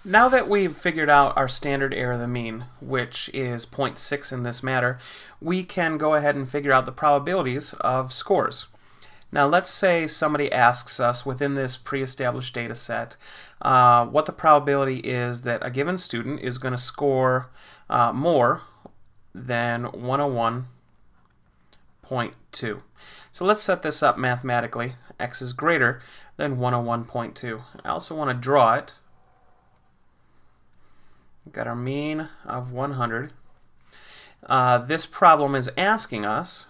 Now that we've figured out our standard error of the mean, which is 0.6 in this matter, we can go ahead and figure out the probabilities of scores. Now let's say somebody asks us within this pre-established data set what the probability is that a given student is going to score more than 101.2. So let's set this up mathematically. X is greater than 101.2. I also want to draw it. We've got our mean of 100. This problem is asking us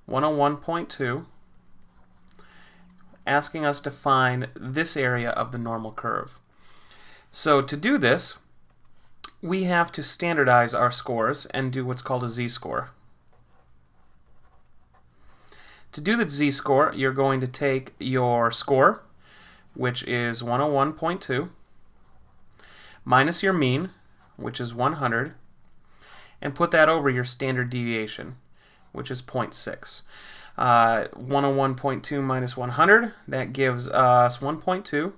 101.2, asking us to find this area of the normal curve. So to do this, we have to standardize our scores and do what's called a z-score. To do the z-score, you're going to take your score, which is 101.2, minus your mean, which is 100, and put that over your standard deviation, which is 0.6. 101.2 minus 100, that gives us 1.2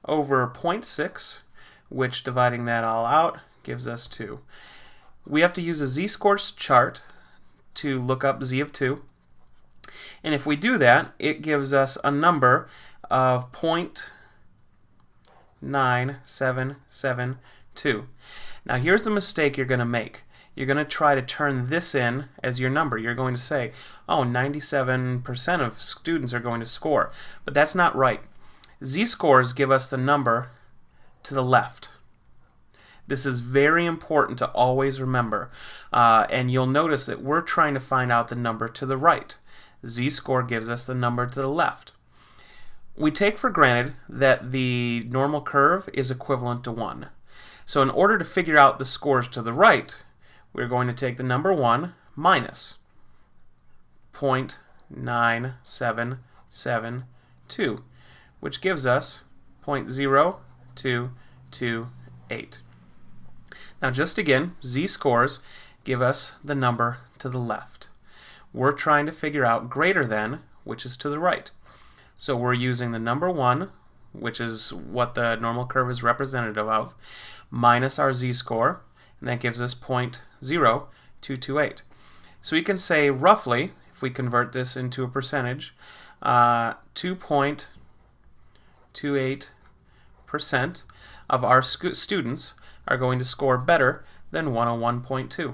over 0.6, which, dividing that all out, gives us 2. We have to use a z-score chart to look up z of 2. And if we do that, it gives us a number of 0.9772. Now here's the mistake you're going to make. You're going to try to turn this in as your number. You're going to say, oh, 97% of students are going to score. But that's not right. Z-scores give us the number to the left. This is very important to always remember. And you'll notice that we're trying to find out the number to the right. Z-score gives us the number to the left. We take for granted that the normal curve is equivalent to 1. So in order to figure out the scores to the right, we're going to take the number 1 minus 0.9772, which gives us 0.0228. Now just again, z-scores give us the number to the left. We're trying to figure out greater than, which is to the right. So we're using the number 1, which is what the normal curve is representative of, minus our z-score, and that gives us 0.0228. So we can say roughly, if we convert this into a percentage, 2.28% of our students are going to score better than 101.2.